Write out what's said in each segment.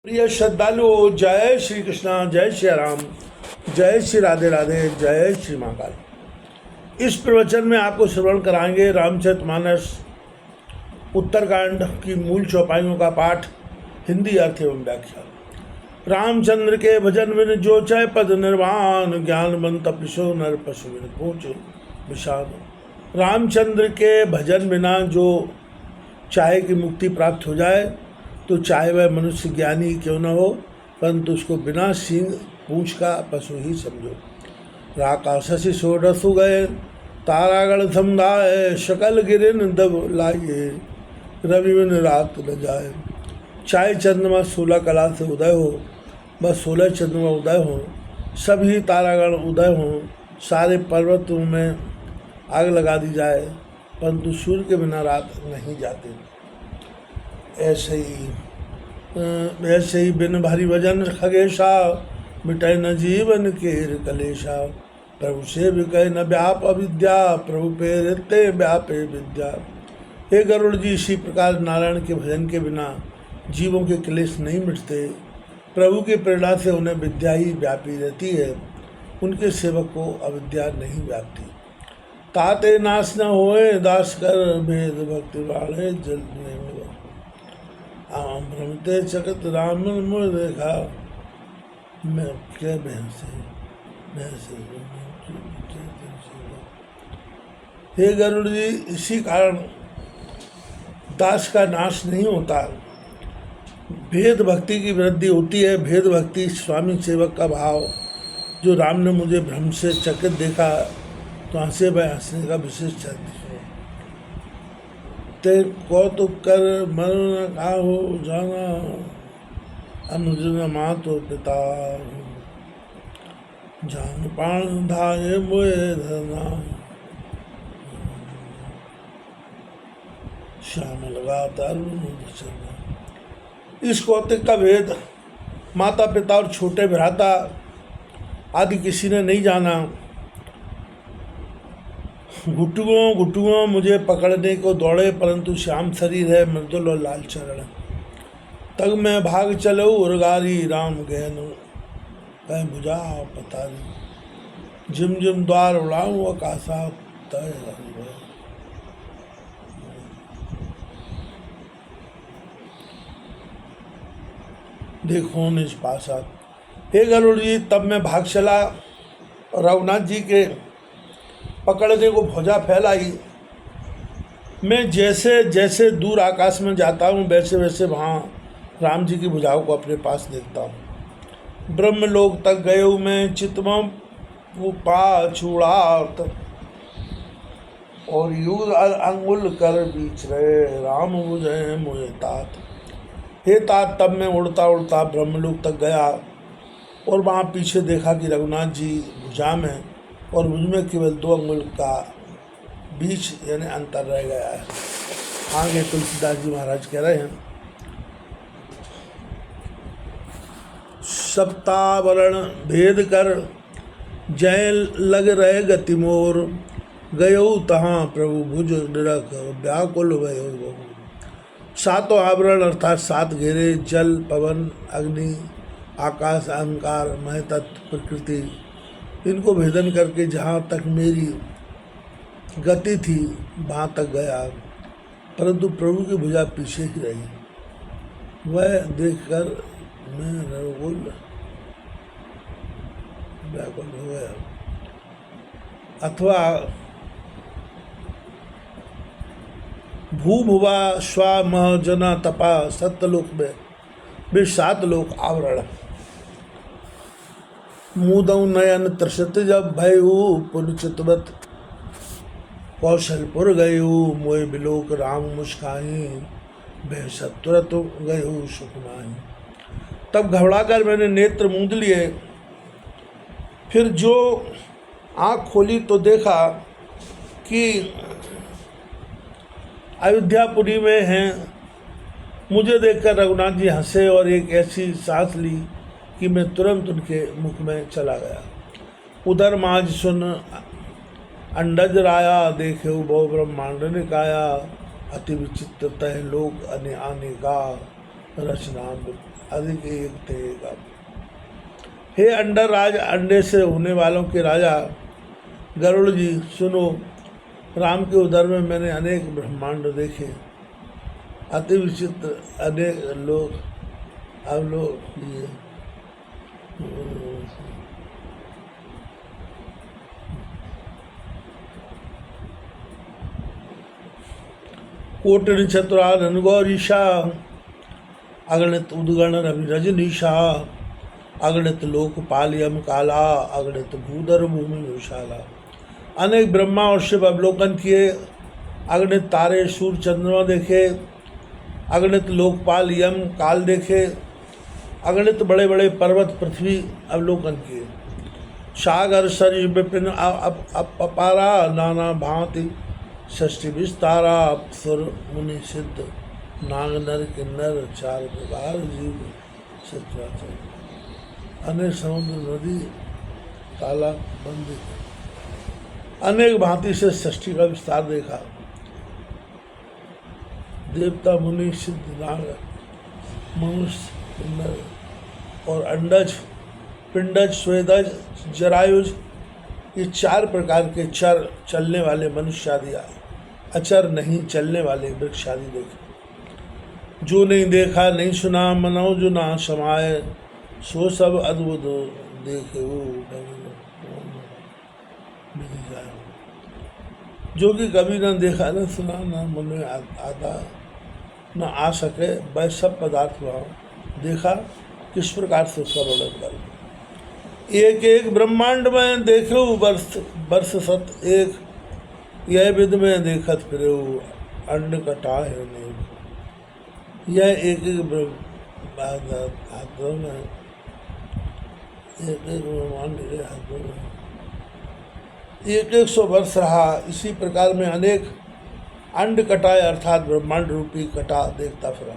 प्रिय श्रद्धालुओं, जय श्री कृष्णा, जय श्री राम, जय श्री राधे राधे, जय श्री महाकाल। इस प्रवचन में आपको श्रवण कराएंगे रामचरितमानस उत्तरकांड की मूल चौपाइयों का पाठ, हिंदी अर्थ एवं व्याख्या। रामचंद्र के भजन बिन जो चय पद निर्वाण, ज्ञानवंत तपस्यो नर पशु बिन पूछ विषाण। रामचंद्र के भजन बिना जो चाहे कि मुक्ति प्राप्त हो जाए, तो चाहे वह मनुष्य ज्ञानी क्यों न हो, परंतु उसको बिना सींग पूंछ का पशु ही समझो। राका शशि सोडसु गए, तारागण समुदाय, सकल गिरिन दब लाइए, रवि बिन रात न जाए। चाहे चंद्रमा 16 कला से उदय हो, बस 16 चंद्रमा उदय हो, सभी तारागण उदय हों, सारे पर्वतों में आग लगा दी जाए, परंतु सूर्य के बिना रात नहीं जाती। ऐसे ही बिन भारी वजन खगेशा, मिटाए न जीवन के कलेशा। प्रभु से भी कहे न व्याप अविद्या, प्रभु पे व्यापे विद्या। हे गरुड़ जी, इसी प्रकार नारायण के भजन के बिना जीवों के क्लेश नहीं मिटते। प्रभु की प्रेरणा से उन्हें विद्या ही व्यापी रहती है, उनके सेवक को अविद्या नहीं व्यापती। ताते नाश न होए, दास कर भेद भक्ति बाढ़े जल भ्रमते चकत राम मुझ देखा, मैं क्या हे गरुड़ जी, इसी कारण दास का नाश नहीं होता, भेद भक्ति की वृद्धि होती है। भेद भक्ति स्वामी सेवक का भाव, जो राम ने मुझे भ्रम से चकित देखा तो हंसे भाई हंसने का विशेष छंद। ते कौतुक कर मन न काहो जाना, अनुज न मातो पिता, जान पान धाये मोए धरना, श्याम लगा तरुण चरना। इस कौतिक का भेद माता पिता और छोटे भ्राता आदि किसी ने नहीं जाना। घुटुओं मुझे पकड़ने को दौड़े, परंतु श्याम शरीर है, मृदुल और लाल चरण। तब मैं भाग चलो उर्गारी, राम गहनो कह बुझा पतारी। जिम जिम द्वार उड़ाऊं आकाशा तय। देखो निष्पासा। हे गरुड़ जी, तब मैं भाग चला और रघुनाथ जी के पकड़ने को भुजा फैलाई। मैं जैसे जैसे दूर आकाश में जाता हूँ, वैसे वैसे वहाँ राम जी की भुजाओं को अपने पास देखता हूँ। ब्रह्मलोक तक गए हूँ मैं, चितमम पा छुड़ात, और यूज अंगुल कर बीच रहे, राम मुझे मोहे तात। हे तात, तब मैं उड़ता उड़ता ब्रह्मलोक तक गया और वहाँ पीछे देखा कि रघुनाथ जी भुजा में और मुझमें केवल 2 अंगुल का बीच यानी अंतर रह गया है। आगे तुलसीदास जी महाराज कह रहे हैं, सप्तावरण भेद कर जय लग रहे गति मोर, गयो तहाँ प्रभु भुज निरख, व्याकुल भयो। 7 आवरण अर्थात 7 घेरे, जल पवन अग्नि आकाश अहंकार महतत्व प्रकृति, इनको भेदन करके जहाँ तक मेरी गति थी वहाँ तक गया, परंतु प्रभु की भुजा पीछे ही रही। वह देखकर मैं व्याकुल हो गया। अथवा भूभुवा स्वा मह जना तपा, सत्यलोक में भी 7 लोक आवरण। मुदऊ नयन त्रसत जब भयऊ, पुनचितवत कौशलपुर गयू, मोय बिलोक राम मुस्काई, भय सत्वरत गयू सुखमाई। तब घबराकर मैंने नेत्र मूंद लिए, फिर जो आँख खोली तो देखा कि अयोध्यापुरी में हैं। मुझे देखकर रघुनाथ जी हंसे और एक ऐसी सांस ली कि मैं तुरंत उनके मुख में चला गया। उधर माज सुन अंडज राया, देखे बहु ब्रह्मांड निकाया, अति विचित्र तह लोक आने का, रचना अधिक एक थे एक आप। हे अंडर राज, अंडे से होने वालों के राजा गरुड़ जी सुनो, राम के उदर में मैंने अनेक ब्रह्मांड देखे, अति विचित्र अनेक लोग अवलोक किए। कोटिन चतुरानन गौरीशा, अगणित उद्गण रवि रजनीशा, अगणित लोकपाल यम काला, अगणित भूधर भूमि विशाला। अनेक ब्रह्मा और शिव अवलोकन किए, अगणित तारे सूर्य चंद्रमा देखे, अगणित लोकपाल यम काल देखे, अगणित बड़े बड़े पर्वत पृथ्वी अवलोकन किए। सागर सरिष विपिन अपारा, नाना भांति षष्टि विस्तारा, अप्सर मुनि सिद्ध नाग नर किन्नर, चार प्रकार जीव सचराचर। अनेक समुद्र नदी तालाब बंद, अनेक भांति से सृष्टि का विस्तार देखा। देवता मुनि सिद्ध नाग मनुष्य किन्नर और अंडज पिंडज स्वेदज जरायुज, ये चार प्रकार के चर चलने वाले मनुष्य आदि, अचर नहीं चलने वाले वृक्ष आदि देखे। जो नहीं देखा नहीं सुना मनो जो ना समाये, सो सब अद्भुत देखे वो जाए। जो कि कभी न देखा न सुना न मन में आता न आ सके, वह सब पदार्थ वहाँ देखा, किस प्रकार से उसका वर्णन करूँ। एक एक ब्रह्मांड में देखो वर्ष सत एक, यह विध में देखत फिर अंड कटा है नहीं। यह एक एक हाथों में एक एक ब्रह्मांड हाथों में एक 100 वर्ष रहा। इसी प्रकार में अनेक अंड कटाए अर्थात ब्रह्मांड रूपी कटा देखता फिरा।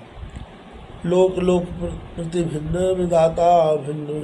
लोक लोक प्रति भिन्न विधाता भिन्न